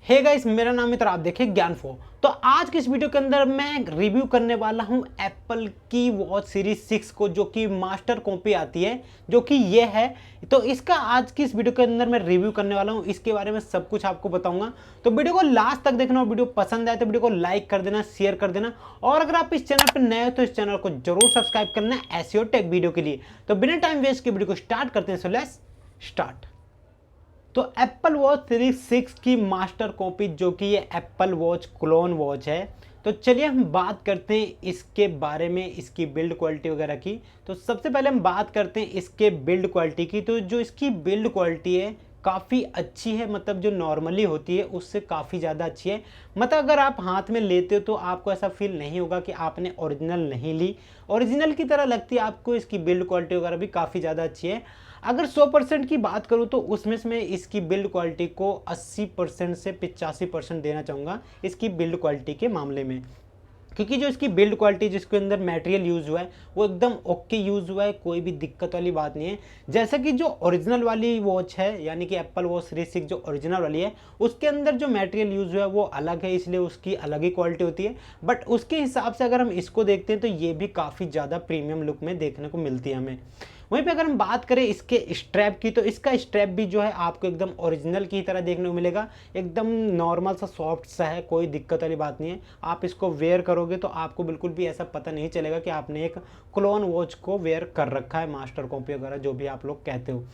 Hey guys, मेरा नाम है, तो आप देखें ज्ञानफो। तो आज की इस वीडियो के अंदर मैं रिव्यू करने वाला हूं एप्पल की वॉच सीरीज 6 को, जो कि मास्टर कॉपी आती है, जो कि ये है। तो इसका आज की इस वीडियो के अंदर मैं रिव्यू करने वाला हूं, इसके बारे में सब कुछ आपको बताऊंगा। तो वीडियो को लास्ट तक देखना और वीडियो पसंद आए तो वीडियो को लाइक कर देना, शेयर कर देना, और अगर आप इस चैनल पर नए हो तो इस चैनल को जरूर सब्सक्राइब करना ऐसे और टेक वीडियो के लिए। तो बिना टाइम वेस्ट के वीडियो को स्टार्ट करते हैं। So let's start. तो एप्पल वॉच सीरीज 6 की मास्टर कॉपी, जो कि ये एप्पल वॉच क्लोन वॉच है। तो चलिए हम बात करते हैं इसके बारे में, इसकी बिल्ड क्वालिटी वगैरह की। तो सबसे पहले हम बात करते हैं इसके बिल्ड क्वालिटी की। तो जो इसकी बिल्ड क्वालिटी है काफ़ी अच्छी है, मतलब जो नॉर्मली होती है उससे काफ़ी ज़्यादा अच्छी है। मतलब अगर आप हाथ में लेते हो तो आपको ऐसा फील नहीं होगा कि आपने ओरिजिनल नहीं ली, ओरिजिनल की तरह लगती है आपको। इसकी बिल्ड क्वालिटी वगैरह भी काफ़ी ज़्यादा अच्छी है। अगर 100% की बात करूं तो उसमें से मैं इसकी बिल्ड क्वालिटी को 80% से 85% देना चाहूँगा इसकी बिल्ड क्वालिटी के मामले में। क्योंकि जो इसकी बिल्ड क्वालिटी, जिसके अंदर मटेरियल यूज़ हुआ है वो एकदम ओके यूज़ हुआ है, कोई भी दिक्कत वाली बात नहीं है। जैसा कि जो ओरिजिनल वाली वॉच है, यानी कि एप्पल वॉच सीरीज 6 जो ओरिजिनल वाली है, उसके अंदर जो मटेरियल यूज़ हुआ है वो अलग है, इसलिए उसकी अलग ही क्वालिटी होती है। बट उसके हिसाब से अगर हम इसको देखते हैं तो ये भी काफ़ी ज़्यादा प्रीमियम लुक में देखने को मिलती है हमें। वहीं पे अगर हम बात करें इसके स्ट्रैप की, तो इसका स्ट्रैप भी जो है आपको एकदम ओरिजिनल की तरह देखने को मिलेगा। एकदम नॉर्मल सा सॉफ्ट सा है, कोई दिक्कत वाली बात नहीं है। आप इसको वेयर करोगे तो आपको बिल्कुल भी ऐसा पता नहीं चलेगा कि आपने एक क्लोन वॉच को वेयर कर रखा है, मास्टर कॉपी वगैरह जो भी आप लोग कहते हो।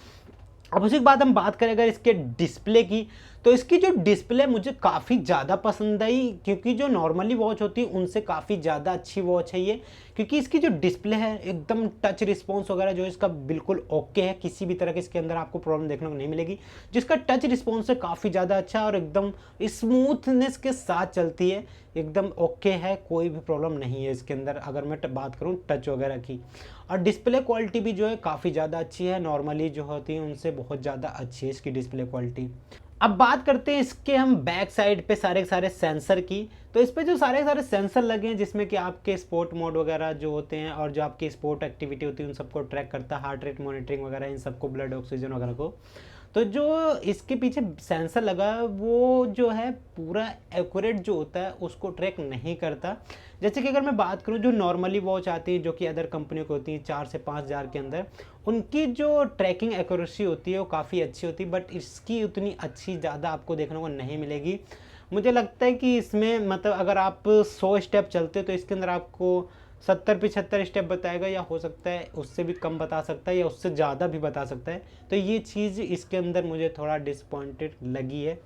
अब उसी के बाद हम बात करें अगर इसके डिस्प्ले की, तो इसकी जो डिस्प्ले मुझे काफ़ी ज़्यादा पसंद आई, क्योंकि जो नॉर्मली वॉच होती है उनसे काफ़ी ज़्यादा अच्छी वॉच है ये। क्योंकि इसकी जो डिस्प्ले है एकदम टच रिस्पॉन्स वगैरह जो इसका बिल्कुल ओके है, किसी भी तरह के इसके अंदर आपको प्रॉब्लम देखने को नहीं मिलेगी। जिसका टच रिस्पॉन्स है काफ़ी ज़्यादा अच्छा है और एकदम स्मूथनेस के साथ चलती है, एकदम ओके है, कोई भी प्रॉब्लम नहीं है इसके अंदर अगर मैं बात करूँ टच वगैरह की। और डिस्प्ले क्वालिटी भी जो है काफ़ी ज़्यादा अच्छी है, नॉर्मली जो होती है उनसे बहुत ज़्यादा अच्छी है इसकी डिस्प्ले क्वालिटी। अब बात करते हैं इसके हम बैक साइड पे सारे सारे सेंसर की। तो इस पे जो सारे सारे सेंसर लगे हैं, जिसमें कि आपके स्पोर्ट मोड वगैरह जो होते हैं और जो आपकी स्पोर्ट एक्टिविटी होती है उन सबको ट्रैक करता है, हार्ट रेट मॉनिटरिंग वगैरह इन सबको, ब्लड ऑक्सीजन वगैरह को। तो जो इसके पीछे सेंसर लगा है वो जो है पूरा एक्यूरेट जो होता है उसको ट्रैक नहीं करता। जैसे कि अगर मैं बात करूं जो नॉर्मली वॉच आती है, जो कि अदर कंपनियों की होती हैं 4 से 5 हज़ार के अंदर, उनकी जो ट्रैकिंग एक्यूरेसी होती है वो काफ़ी अच्छी होती है। बट इसकी उतनी अच्छी ज़्यादा आपको देखने को नहीं मिलेगी। मुझे लगता है कि इसमें मतलब अगर आप 100 स्टेप चलते हो तो इसके अंदर आपको 70-75 स्टेप बताएगा, या हो सकता है उससे भी कम बता सकता है, या उससे ज़्यादा भी बता सकता है। तो ये चीज़ इसके अंदर मुझे थोड़ा डिसपॉइंटेड लगी है।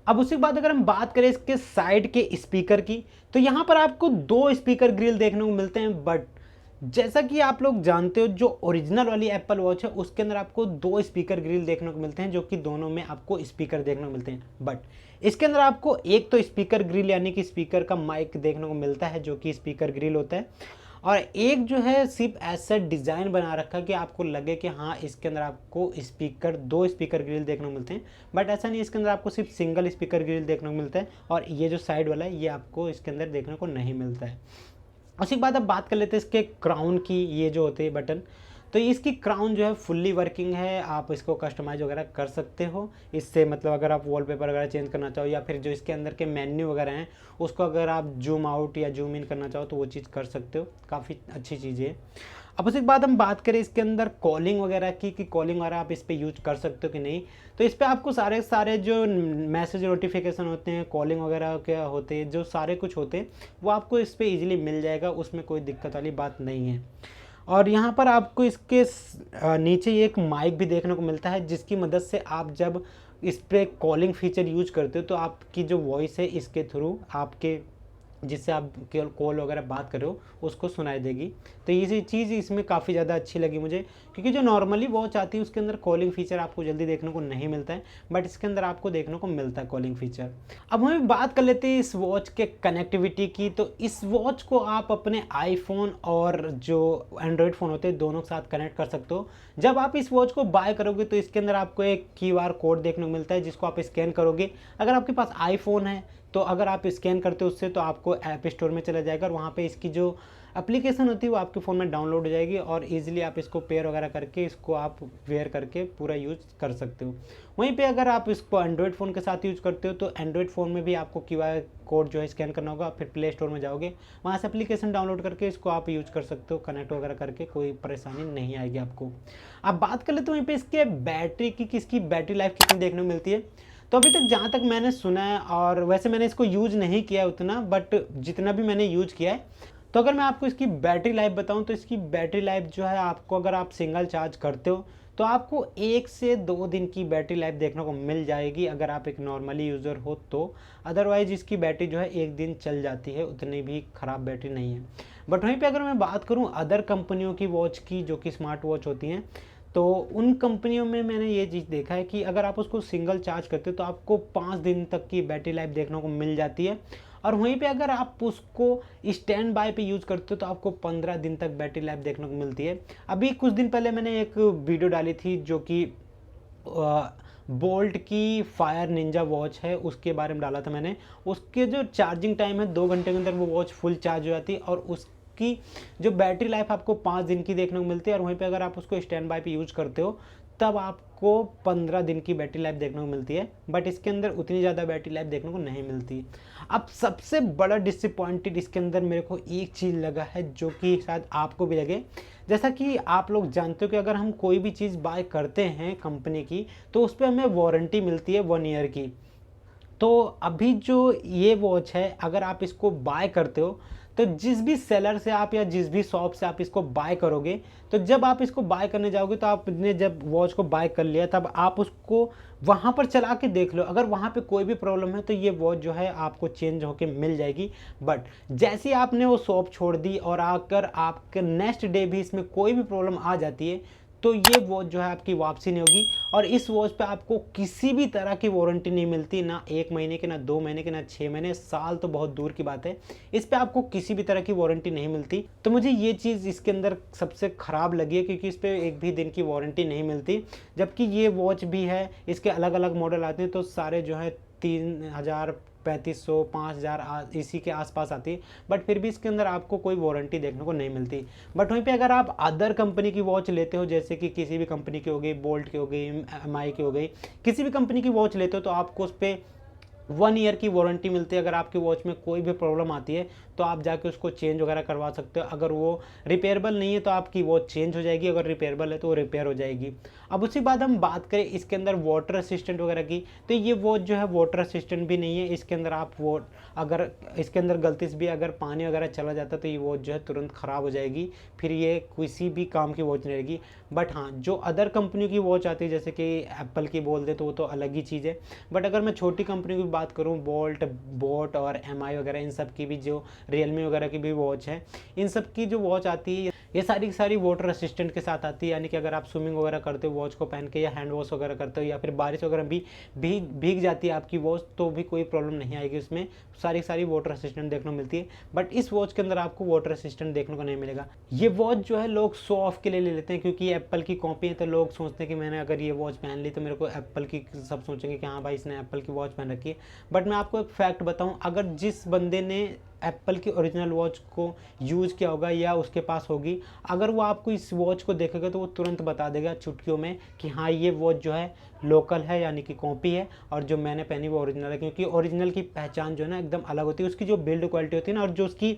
अब उसी के बाद अगर हम बात करें इसके साइड के स्पीकर की, तो यहाँ पर आपको 2 स्पीकर ग्रिल देखने को मिलते हैं। बट जैसा कि आप लोग जानते हो जो ओरिजिनल वाली एप्पल वॉच है उसके अंदर आपको 2 स्पीकर ग्रिल देखने को मिलते हैं, जो कि दोनों में आपको स्पीकर देखने को मिलते हैं। बट इसके अंदर आपको एक तो स्पीकर ग्रिल यानी कि स्पीकर का माइक देखने को मिलता है, जो कि स्पीकर ग्रिल होता है, और एक जो है सिर्फ ऐसा डिज़ाइन बना रखा कि आपको लगे कि हाँ इसके अंदर आपको स्पीकर 2 स्पीकर ग्रिल देखने को मिलते हैं। बट ऐसा नहीं, इसके अंदर आपको सिर्फ सिंगल स्पीकर ग्रिल देखने को मिलता है, और ये जो साइड वाला है ये आपको इसके अंदर देखने को नहीं मिलता है। उसी के बाद अब बात कर लेते हैं इसके क्राउन की। ये जो होते हैं बटन, तो इसकी क्राउन जो है फुल्ली वर्किंग है, आप इसको कस्टमाइज वगैरह कर सकते हो इससे। मतलब अगर आप वॉलपेपर वगैरह चेंज करना चाहो, या फिर जो इसके अंदर के मेन्यू वगैरह हैं उसको अगर आप जूम आउट या जूम इन करना चाहो तो वो चीज़ कर सकते हो, काफ़ी अच्छी चीज़ है। अब उसके बाद हम बात करें इसके अंदर कॉलिंग वगैरह की, कि कॉलिंग वगैरह आप इस पर यूज कर सकते हो कि नहीं। तो इस पर आपको सारे सारे जो मैसेज नोटिफिकेशन होते हैं, कॉलिंग वगैरह क्या होते हैं, जो सारे कुछ होते हैं वो आपको इस पर ईजिली मिल जाएगा, उसमें कोई दिक्कत वाली बात नहीं है। और यहाँ पर आपको इसके नीचे एक माइक भी देखने को मिलता है, जिसकी मदद से आप जब इस पर कॉलिंग फीचर यूज करते हो तो आपकी जो वॉइस है इसके थ्रू आपके, जिससे आप कॉल वगैरह बात कर रहे हो उसको सुनाई देगी। तो ये चीज़ इसमें काफ़ी ज़्यादा अच्छी लगी मुझे, क्योंकि जो नॉर्मली वॉच आती है उसके अंदर कॉलिंग फीचर आपको जल्दी देखने को नहीं मिलता है, बट इसके अंदर आपको देखने को मिलता है कॉलिंग फीचर। अब हम बात कर लेते हैं इस वॉच के कनेक्टिविटी की। तो इस वॉच को आप अपने आईफोन और जो एंड्रॉयड फ़ोन होते हैं दोनों के साथ कनेक्ट कर सकते हो। जब आप इस वॉच को बाय करोगे तो इसके अंदर आपको एक QR कोड देखने को मिलता है, जिसको आप स्कैन करोगे। अगर आपके पास आईफोन है तो अगर आप स्कैन करते हो उससे तो आपको ऐप स्टोर में चला जाएगा, और वहाँ पे इसकी जो एप्लीकेशन होती है वो आपके फ़ोन में डाउनलोड हो जाएगी और ईजिली आप इसको पेयर वगैरह करके इसको आप वेयर करके पूरा यूज़ कर सकते हो। वहीं पे अगर आप इसको एंड्रॉयड फ़ोन के साथ यूज़ करते हो तो एंड्रॉयड फ़ोन में भी आपको QR कोड जो है स्कैन करना होगा, फिर प्ले स्टोर में जाओगे, वहाँ से एप्लीकेशन डाउनलोड करके इसको आप यूज़ कर सकते हो, कनेक्ट वगैरह करके कोई परेशानी नहीं आएगी आपको। अब बात कर लेते हैं वहीं पे इसके बैटरी की, किसकी बैटरी लाइफ कितनी देखने को मिलती है। तो अभी तक जहाँ तक मैंने सुना है, और वैसे मैंने इसको यूज़ नहीं किया है उतना, बट जितना भी मैंने यूज़ किया है, तो अगर मैं आपको इसकी बैटरी लाइफ बताऊं तो इसकी बैटरी लाइफ जो है आपको, अगर आप सिंगल चार्ज करते हो तो आपको 1 से 2 दिन की बैटरी लाइफ देखने को मिल जाएगी अगर आप एक नॉर्मली यूज़र हो तो। अदरवाइज इसकी बैटरी जो है 1 दिन चल जाती है, उतनी भी ख़राब बैटरी नहीं है। बट वहीं पे अगर मैं बात करूं अदर कंपनियों की वॉच की, जो कि स्मार्ट वॉच होती हैं, तो उन कंपनियों में मैंने ये चीज़ देखा है कि अगर आप उसको सिंगल चार्ज करते हो तो आपको 5 दिन तक की बैटरी लाइफ देखने को मिल जाती है। और वहीं पे अगर आप उसको स्टैंड बाय पे यूज़ करते हो तो आपको 15 दिन तक बैटरी लाइफ देखने को मिलती है। अभी कुछ दिन पहले मैंने एक वीडियो डाली थी जो कि बोल्ट की फायर निंजा वॉच है, उसके बारे में डाला था मैंने। उसके जो चार्जिंग टाइम है 2 घंटे के अंदर वो वॉच फुल चार्ज हो जाती है और उसकी जो बैटरी लाइफ आपको 5 दिन की देखने को मिलती है। और वहीं पे अगर आप उसको स्टैंड बाय पे यूज़ करते हो तब आपको 15 दिन की बैटरी लाइफ देखने को मिलती है, बट इसके अंदर उतनी ज़्यादा बैटरी लाइफ देखने को नहीं मिलती। अब सबसे बड़ा डिसअपॉइंटेड इसके अंदर मेरे को एक चीज़ लगा है जो कि शायद आपको भी लगे। जैसा कि आप लोग जानते हो कि अगर हम कोई भी चीज़ बाय करते हैं कंपनी की तो उस पर हमें वारंटी मिलती है 1 ईयर की। तो अभी जो ये वॉच है अगर आप इसको बाय करते हो तो जिस भी सेलर से आप या जिस भी शॉप से आप इसको बाय करोगे, तो जब आप इसको बाय करने जाओगे तो आपने जब वॉच को बाय कर लिया तब आप उसको वहाँ पर चला के देख लो। अगर वहाँ पे कोई भी प्रॉब्लम है तो ये वॉच जो है आपको चेंज होके मिल जाएगी। बट जैसे ही आपने वो शॉप छोड़ दी और आकर आपके नेक्स्ट डे भी इसमें कोई भी प्रॉब्लम आ जाती है तो ये वॉच जो है आपकी वापसी नहीं होगी। और इस वॉच पे आपको किसी भी तरह की वारंटी नहीं मिलती, ना 1 महीने की, ना 2 महीने की, ना 6 महीने, साल तो बहुत दूर की बात है। इस पे आपको किसी भी तरह की वारंटी नहीं मिलती। तो मुझे ये चीज़ इसके अंदर सबसे ख़राब लगी है क्योंकि इस पर 1 भी दिन की वारंटी नहीं मिलती। जबकि ये वॉच भी है, इसके अलग अलग मॉडल आते हैं तो सारे जो है 3000, 3500, 5000 इसी के आसपास आती है, बट फिर भी इसके अंदर आपको कोई वारंटी देखने को नहीं मिलती। बट वहीं पे अगर आप अदर कंपनी की वॉच लेते हो, जैसे कि किसी भी कंपनी की हो गई, बोल्ट की हो गई, MI की हो गई, किसी भी कंपनी की वॉच लेते हो तो आपको उस पर 1 ईयर की वारंटी मिलती है। अगर आपकी वॉच में कोई भी प्रॉब्लम आती है तो आप जाके उसको चेंज वगैरह करवा सकते हो। अगर वो रिपेयरेबल नहीं है तो आपकी वॉच चेंज हो जाएगी, अगर रिपेयरेबल है तो वो रिपेयर हो जाएगी। अब उसी बाद हम बात करें इसके अंदर वाटर असिस्टेंट वगैरह की, तो ये वॉच जो है वाटर असिस्टेंट भी नहीं है। इसके अंदर आप वो अगर इसके अंदर गलती से भी अगर पानी वगैरह चला जाता तो ये वॉच जो है तुरंत ख़राब हो जाएगी, फिर ये किसी भी काम की वॉच नहीं रहेगी। बट हाँ, जो अदर कंपनियों की वॉच आती है जैसे कि एप्पल की बोल दे तो वो तो अलग ही चीज़ है। बट अगर मैं छोटी कंपनी की बात करूँ, बोट और MI वगैरह, इन सब की भी, जो रियलमी वगैरह की भी वॉच है, इन सब की जो वॉच आती है ये सारी की सारी वाटर असिस्टेंट के साथ आती है। यानी कि अगर आप स्विमिंग वगैरह करते हो वॉच को पहन के, या हैंड वॉश वगैरह करते हो, या फिर बारिश वगैरह भी भीग जाती है आपकी वॉच, तो भी कोई प्रॉब्लम नहीं आएगी। उसमें सारी वाटर असिस्टेंट देखने को मिलती है। बट इस वॉच के अंदर आपको वाटर असिस्टेंट देखने को नहीं मिलेगा। ये वॉच जो है लोग शो ऑफ के लिए ले लेते हैं क्योंकि एप्पल की कॉपी है, तो लोग सोचते हैं कि मैंने अगर ये वॉच पहन ली तो मेरे को एप्पल की, सब सोचेंगे कि हाँ भाई इसने एप्पल की वॉच पहन रखी है। बट मैं आपको एक फैक्ट बताऊँ, अगर जिस बंदे ने एप्पल की ओरिजिनल वॉच को यूज़ किया होगा या उसके पास होगी, अगर वो आपको इस वॉच को देखेगा तो वो तुरंत बता देगा चुटकियों में कि हाँ ये वॉच जो है लोकल है, यानी कि कॉपी है, और जो मैंने पहनी वो ओरिजिनल है। क्योंकि ओरिजिनल की पहचान जो है ना एकदम अलग होती है, उसकी जो बिल्ड क्वालिटी होती है ना और जो उसकी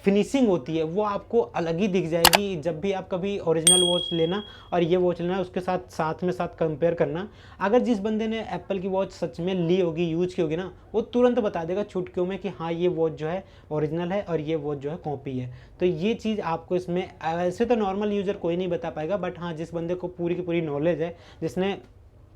फिनिशिंग होती है वो आपको अलग ही दिख जाएगी। जब भी आप कभी ओरिजिनल वॉच लेना और ये वॉच लेना, उसके साथ में कंपेयर करना। अगर जिस बंदे ने एप्पल की वॉच सच में ली होगी, यूज की होगी ना, वो तुरंत बता देगा चुटकियों में कि हाँ ये वॉच जो है ओरिजिनल है और ये वॉच जो है कॉपी है। तो ये चीज़ आपको इसमें, ऐसे तो नॉर्मल यूज़र कोई नहीं बता पाएगा, बट हाँ जिस बंदे को पूरी की पूरी नॉलेज है, जिसने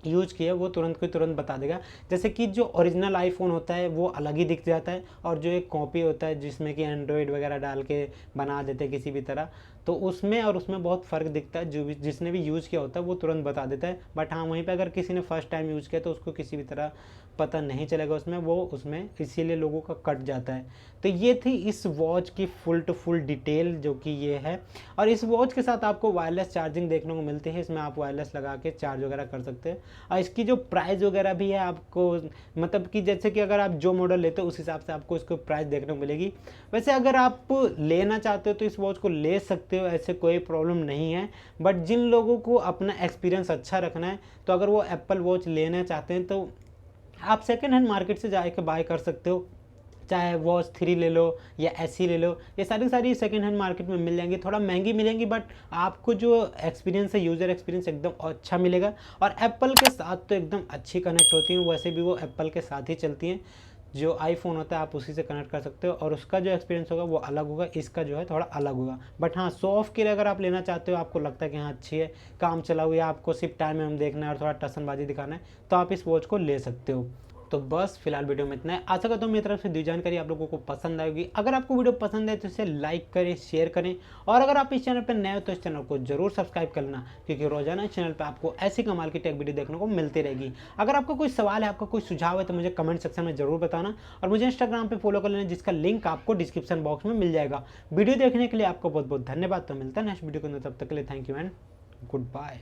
यूज किया, वो तुरंत को तुरंत बता देगा। जैसे कि जो ओरिजिनल आईफोन होता है वो अलग ही दिख जाता है, और जो एक कॉपी होता है जिसमें कि एंड्रॉयड वगैरह डाल के बना देते हैं किसी भी तरह, तो उसमें और उसमें बहुत फ़र्क दिखता है। जो भी जिसने भी यूज़ किया होता है वो तुरंत बता देता है। बट हाँ, वहीं पे अगर किसी ने फर्स्ट टाइम यूज़ किया तो उसको किसी भी तरह पता नहीं चलेगा उसमें, वो उसमें इसीलिए लोगों का कट जाता है। तो ये थी इस वॉच की फुल टू फुल डिटेल जो कि ये है। और इस वॉच के साथ आपको वायरलेस चार्जिंग देखने को मिलती है, इसमें आप वायरलेस लगा के चार्ज वगैरह कर सकते हैं। और इसकी जो प्राइस वगैरह भी है आपको, मतलब कि जैसे कि अगर आप जो मॉडल लेते हो उस हिसाब से आपको इसको प्राइस देखने को मिलेगी। वैसे अगर आप लेना चाहते हो तो इस वॉच को ले सकते हो, ऐसे कोई प्रॉब्लम नहीं है। बट जिन लोगों को अपना एक्सपीरियंस अच्छा रखना है, तो अगर वो एप्पल वॉच लेना चाहते हैं तो आप सेकेंड हैंड मार्केट से जाके बाय कर सकते हो। चाहे वॉच 3 ले लो या ऐसी ले लो, ये सारी सेकेंड हैंड मार्केट में मिल जाएंगी, थोड़ा महंगी मिलेंगी, बट आपको जो एक्सपीरियंस है, यूज़र एक्सपीरियंस एकदम अच्छा मिलेगा। और एप्पल के साथ तो एकदम अच्छी कनेक्ट होती हैं, वैसे भी वो एप्पल के साथ ही चलती हैं। जो आईफोन होता है आप उसी से कनेक्ट कर सकते हो, और उसका जो एक्सपीरियंस होगा वो अलग होगा, इसका जो है थोड़ा अलग होगा। बट हाँ, शो ऑफ के लिए अगर आप लेना चाहते हो, आपको लगता है कि हाँ अच्छी है, काम चला हुआ, या आपको सिर्फ टाइम में देखना है और थोड़ा टसनबाजी दिखाना है, तो आप इस वॉच को ले सकते हो। तो बस फिलहाल वीडियो में इतना है। आशा करता हूँ मेरी तरफ से दी जानकारी आप लोगों को पसंद आएगी। अगर आपको वीडियो पसंद है तो इसे लाइक करें, शेयर करें, और अगर आप इस चैनल पर नए हो तो इस चैनल को जरूर सब्सक्राइब करना, क्योंकि रोजाना इस चैनल पर आपको ऐसी कमाल की टेक वीडियो देखने को मिलती रहेगी। अगर आपका कोई सवाल है, आपका कोई सुझाव है, तो मुझे कमेंट सेक्शन में जरूर बताना, और मुझे इंस्टाग्राम पर फॉलो कर लेना, जिसका लिंक आपको डिस्क्रिप्शन बॉक्स में मिल जाएगा। वीडियो देखने के लिए आपको बहुत बहुत धन्यवाद। तो मिलता है नेक्स्ट वीडियो के अंदर, तब तक के लिए thank you and good bye.